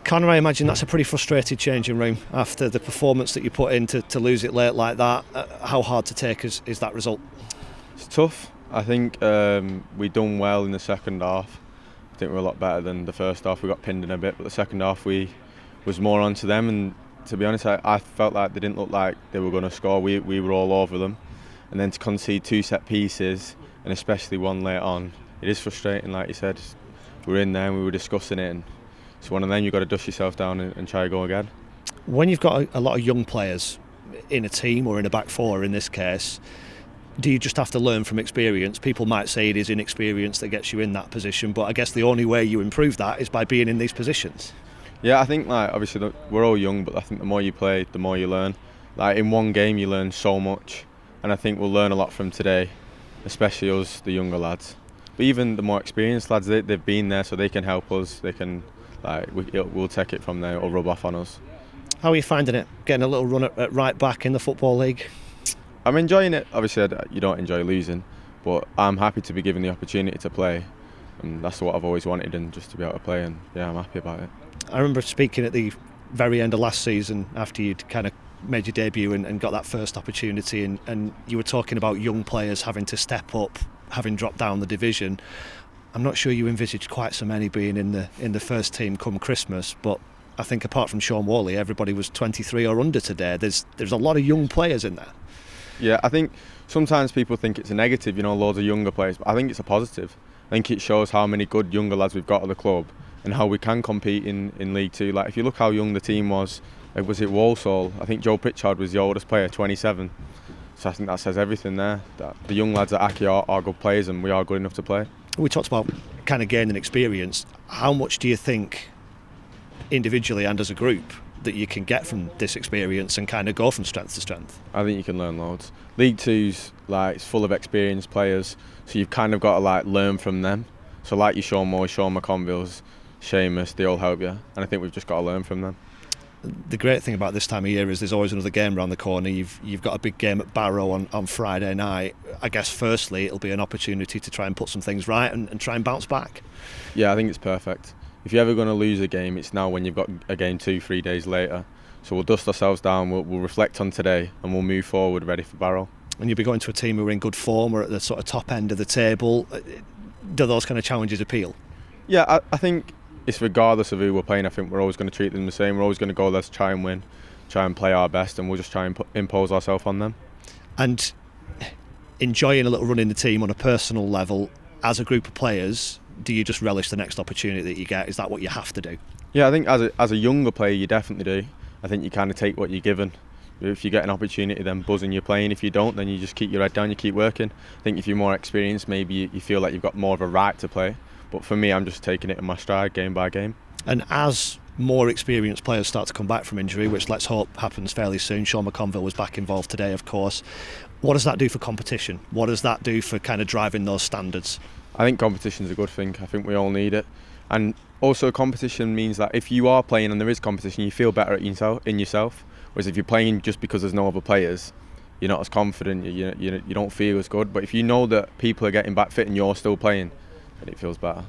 Connor, I imagine that's a pretty frustrated changing room after the performance that you put in to lose it late like that. How hard to take is that result? It's tough. I think we done well in the second half. I think we're a lot better than the first half. We got pinned in a bit, but the second half we was more onto them. And to be honest, I felt like they didn't look like they were going to score. We were all over them, and then to concede 2 set pieces, and especially one late on, it is frustrating. Like you said, we were in there and we were discussing it. And it's one of them, you've got to dust yourself down and try to go again. When you've got a lot of young players in a team, or in a back four in this case, do you just have to learn from experience? People might say it is inexperience that gets you in that position, but I guess the only way you improve that is by being in these positions. Yeah, I think obviously we're all young, but I think the more you play, the more you learn. Like in one game you learn so much, and I think we'll learn a lot from today, especially us, the younger lads. But even the more experienced lads, they've been there, so they can help us. They can, we'll take it from there. It'll rub off on us. How are you finding it, getting a little run at right back in the Football League? I'm enjoying it. Obviously, you don't enjoy losing, but I'm happy to be given the opportunity to play, and that's what I've always wanted, and just to be able to play. And yeah, I'm happy about it. I remember speaking at the very end of last season after you'd kind of made your debut and got that first opportunity, and you were talking about young players having to step up, having dropped down the division. I'm not sure you envisaged quite so many being in the first team come Christmas, but I think apart from Sean Worley, everybody was 23 or under today. There's a lot of young players in there. Yeah, I think sometimes people think it's a negative, loads of younger players, but I think it's a positive. I think it shows how many good younger lads we've got at the club and how we can compete in League Two. Like if you look how young the team was it Walsall? I think Joe Pritchard was the oldest player, 27. So I think that says everything there. That the young lads at Aki are good players, and we are good enough to play. We talked about kind of gaining experience. How much do you think, individually and as a group, that you can get from this experience and kind of go from strength to strength? I think you can learn loads. League Two's it's full of experienced players, so you've kind of got to learn from them. So like your Sean Moore, Sean McConvilles, Seamus, they all help you, and I think we've just got to learn from them. The great thing about this time of year is there's always another game around the corner. You've got a big game at Barrow on Friday night. I guess firstly it'll be an opportunity to try and put some things right and try and bounce back. Yeah, I think it's perfect. If you're ever going to lose a game, it's now when you've got a game 2-3 days later. So we'll dust ourselves down, we'll reflect on today, and we'll move forward ready for Barrow. And you'll be going to a team who are in good form or at the sort of top end of the table. Do those kind of challenges appeal? Yeah, I think it's regardless of who we're playing. I think we're always going to treat them the same. We're always going to go, let's try and win, try and play our best, and we'll just try and impose ourselves on them. And enjoying a little run in the team on a personal level, as a group of players, do you just relish the next opportunity that you get? Is that what you have to do? Yeah, I think as a younger player you definitely do. I think you kind of take what you're given. If you get an opportunity, then buzzing, you're playing. If you don't, then you just keep your head down, you keep working. I think if you're more experienced, maybe you feel like you've got more of a right to play. But for me, I'm just taking it in my stride, game by game. And as more experienced players start to come back from injury, which let's hope happens fairly soon, Sean McConville was back involved today, of course. What does that do for competition? What does that do for kind of driving those standards? I think competition's a good thing. I think we all need it. And also competition means that if you are playing and there is competition, you feel better in yourself. Whereas if you're playing just because there's no other players, you're not as confident, you don't feel as good. But if you know that people are getting back fit and you're still playing, then it feels better.